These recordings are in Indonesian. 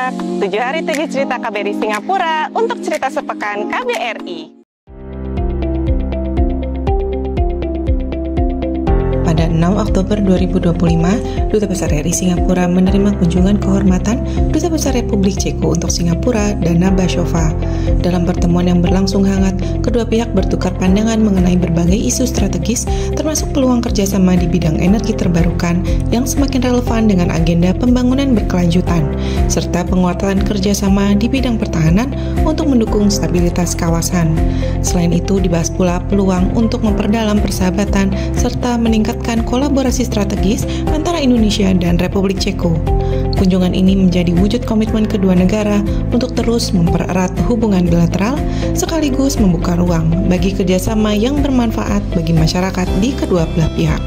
Simak 7 hari 7 cerita KBRI Singapura untuk cerita sepekan KBRI. Pada 6 Oktober 2025, Duta Besar RI Singapura menerima kunjungan kehormatan Duta Besar Republik Ceko untuk Singapura, Dana Bashova. Dalam pertemuan yang berlangsung hangat, kedua pihak bertukar pandangan mengenai berbagai isu strategis, termasuk peluang kerjasama di bidang energi terbarukan yang semakin relevan dengan agenda pembangunan berkelanjutan, serta penguatan kerjasama di bidang pertahanan untuk mendukung stabilitas kawasan. Selain itu, dibahas pula peluang untuk memperdalam persahabatan serta meningkatkan kolaborasi strategis antara Indonesia dan Republik Ceko. Kunjungan ini menjadi wujud komitmen kedua negara untuk terus mempererat hubungan bilateral sekaligus membuka ruang bagi kerjasama yang bermanfaat bagi masyarakat di kedua belah pihak.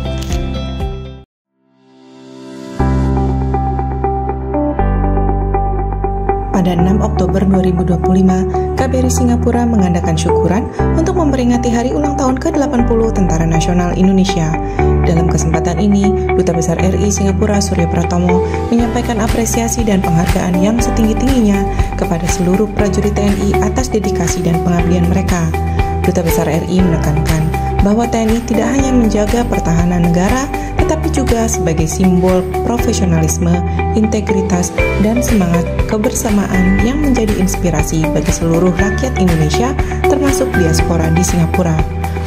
Pada 6 Oktober 2025, KBRI Singapura mengadakan syukuran untuk memperingati hari ulang tahun ke-80 Tentara Nasional Indonesia. Dalam kesempatan ini, Duta Besar RI Singapura Surya Pratomo menyampaikan apresiasi dan penghargaan yang setinggi-tingginya kepada seluruh prajurit TNI atas dedikasi dan pengabdian mereka. Duta Besar RI menekankan bahwa TNI tidak hanya menjaga pertahanan negara, tetapi juga sebagai simbol profesionalisme, integritas, dan semangat kebersamaan yang menjadi inspirasi bagi seluruh rakyat Indonesia, termasuk diaspora di Singapura.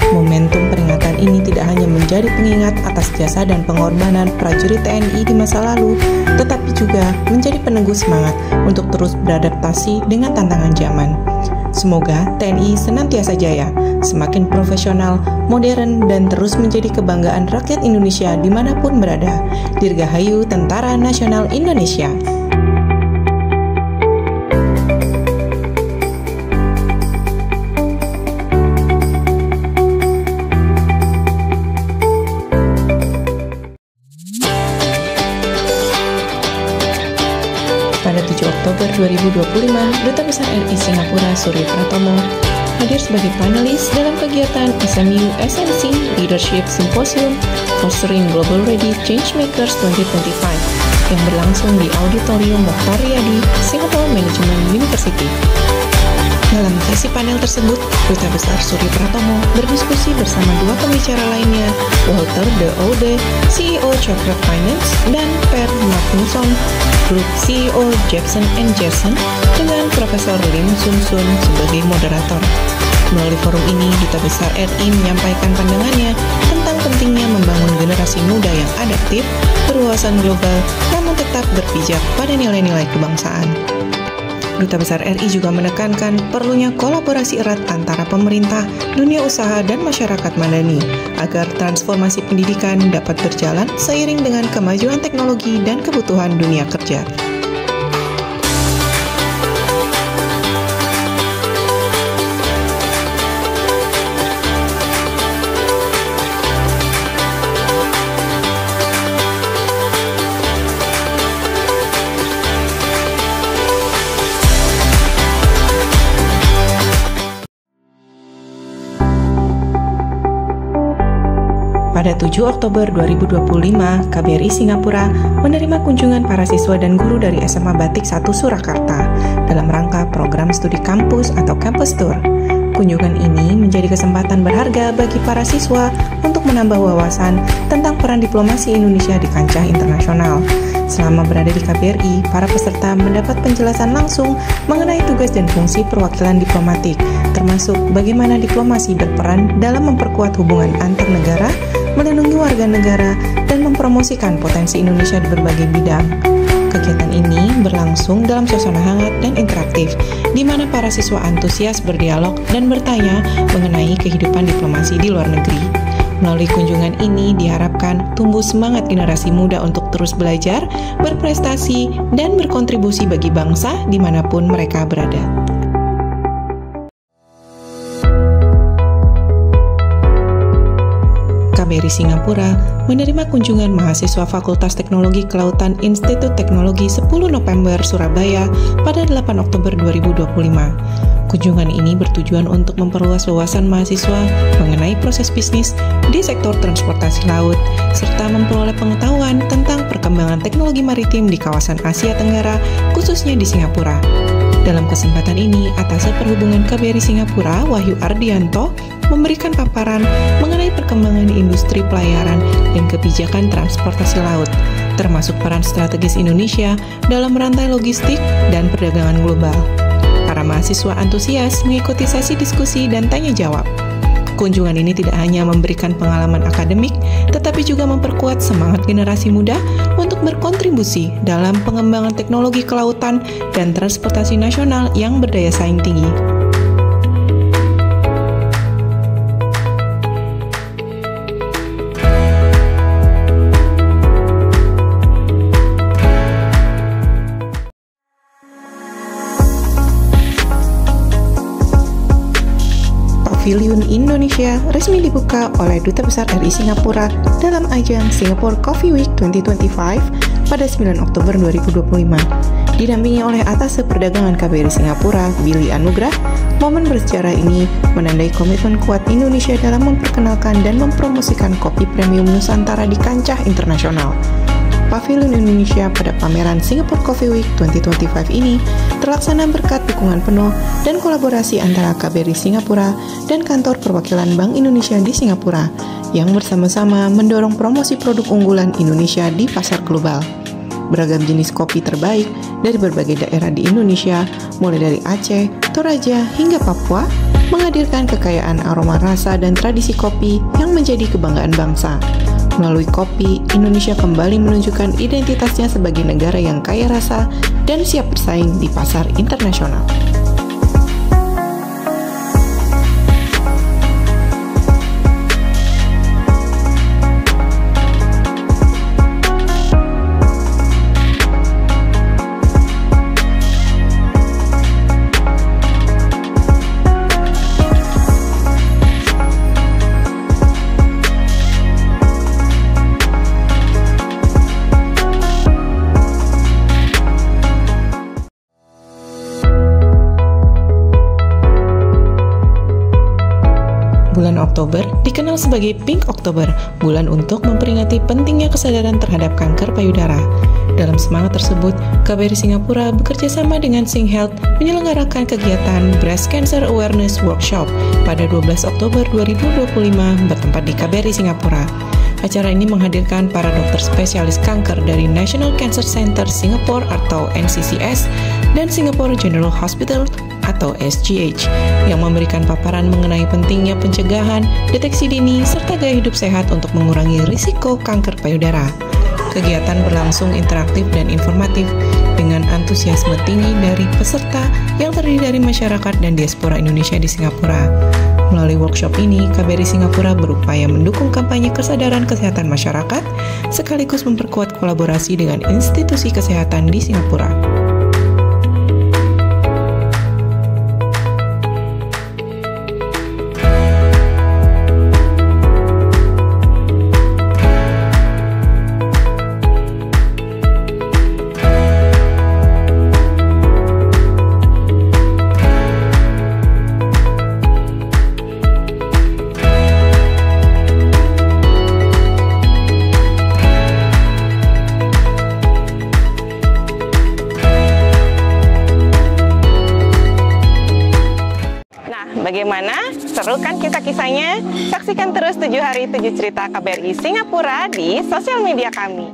Momentum peringatan ini tidak hanya menjadi pengingat atas jasa dan pengorbanan prajurit TNI di masa lalu, tetapi juga menjadi peneguh semangat untuk terus beradaptasi dengan tantangan zaman. Semoga TNI senantiasa jaya, semakin profesional, modern, dan terus menjadi kebanggaan rakyat Indonesia dimanapun berada. Dirgahayu Tentara Nasional Indonesia. Pada 7 Oktober 2025, Duta Besar RI Singapura Surya Pratomo hadir sebagai panelis dalam kegiatan SMU SNC Leadership Symposium Fostering Global Ready Changemakers 2025 yang berlangsung di Auditorium Mokhtar Riyadi, Singapore Management University. Dalam sesi panel tersebut, Duta Besar Surya Pratomo berdiskusi bersama dua pembicara lainnya, Walter De Oude, CEO Corporate Finance, dan Per Magnusson, Group CEO Jepson & Jerson, dengan Profesor Lim Sun Sun sebagai moderator. Melalui forum ini, Duta Besar RI menyampaikan pandangannya tentang pentingnya membangun generasi muda yang adaptif, berwawasan global, namun tetap berpijak pada nilai-nilai kebangsaan. Duta Besar RI juga menekankan perlunya kolaborasi erat antara pemerintah, dunia usaha, dan masyarakat madani agar transformasi pendidikan dapat berjalan seiring dengan kemajuan teknologi dan kebutuhan dunia kerja. Pada 7 Oktober 2025, KBRI Singapura menerima kunjungan para siswa dan guru dari SMA Batik 1 Surakarta dalam rangka program studi kampus atau Campus Tour. Kunjungan ini menjadi kesempatan berharga bagi para siswa untuk menambah wawasan tentang peran diplomasi Indonesia di kancah internasional. Selama berada di KBRI, para peserta mendapat penjelasan langsung mengenai tugas dan fungsi perwakilan diplomatik, termasuk bagaimana diplomasi berperan dalam memperkuat hubungan antar negara, melindungi warga negara, dan mempromosikan potensi Indonesia di berbagai bidang. Kegiatan ini berlangsung dalam suasana hangat dan interaktif, di mana para siswa antusias berdialog dan bertanya mengenai kehidupan diplomasi di luar negeri. Melalui kunjungan ini diharapkan tumbuh semangat generasi muda untuk terus belajar, berprestasi, dan berkontribusi bagi bangsa dimanapun mereka berada. KBRI Singapura menerima kunjungan mahasiswa Fakultas Teknologi Kelautan Institut Teknologi 10 November Surabaya pada 8 Oktober 2025. Kunjungan ini bertujuan untuk memperluas wawasan mahasiswa mengenai proses bisnis di sektor transportasi laut, serta memperoleh pengetahuan tentang perkembangan teknologi maritim di kawasan Asia Tenggara, khususnya di Singapura. Dalam kesempatan ini, Atase Perhubungan KBRI Singapura, Wahyu Ardianto, memberikan paparan mengenai perkembangan industri pelayaran dan kebijakan transportasi laut, termasuk peran strategis Indonesia dalam rantai logistik dan perdagangan global. Para mahasiswa antusias mengikuti sesi diskusi dan tanya jawab. Kunjungan ini tidak hanya memberikan pengalaman akademik, tetapi juga memperkuat semangat generasi muda untuk berkontribusi dalam pengembangan teknologi kelautan dan transportasi nasional yang berdaya saing tinggi. Pavilion Indonesia resmi dibuka oleh Duta Besar RI Singapura dalam ajang Singapore Coffee Week 2025 pada 9 Oktober 2025. Didampingi oleh Atase Perdagangan KBRI Singapura, Billy Anugrah, momen bersejarah ini menandai komitmen kuat Indonesia dalam memperkenalkan dan mempromosikan kopi premium Nusantara di kancah internasional. Pavilion Indonesia pada pameran Singapore Coffee Week 2025 ini terlaksana berkat dukungan penuh dan kolaborasi antara KBRI Singapura dan Kantor Perwakilan Bank Indonesia di Singapura yang bersama-sama mendorong promosi produk unggulan Indonesia di pasar global. Beragam jenis kopi terbaik dari berbagai daerah di Indonesia, mulai dari Aceh, Toraja, hingga Papua, menghadirkan kekayaan aroma rasa dan tradisi kopi yang menjadi kebanggaan bangsa. Melalui kopi, Indonesia kembali menunjukkan identitasnya sebagai negara yang kaya rasa dan siap bersaing di pasar internasional. Bulan Oktober dikenal sebagai Pink Oktober, bulan untuk memperingati pentingnya kesadaran terhadap kanker payudara. Dalam semangat tersebut, KBRI Singapura bekerja sama dengan SingHealth menyelenggarakan kegiatan Breast Cancer Awareness Workshop pada 12 Oktober 2025 bertempat di KBRI Singapura. Acara ini menghadirkan para dokter spesialis kanker dari National Cancer Center Singapore atau NCCS dan Singapore General Hospital atau SGH yang memberikan paparan mengenai pentingnya pencegahan, deteksi dini, serta gaya hidup sehat untuk mengurangi risiko kanker payudara. Kegiatan berlangsung interaktif dan informatif dengan antusiasme tinggi dari peserta yang terdiri dari masyarakat dan diaspora Indonesia di Singapura. Melalui workshop ini, KBRI Singapura berupaya mendukung kampanye kesadaran kesehatan masyarakat sekaligus memperkuat kolaborasi dengan institusi kesehatan di Singapura. Bagaimana? Seru kan kisah-kisahnya? Saksikan terus 7 hari 7 cerita KBRI Singapura di sosial media kami.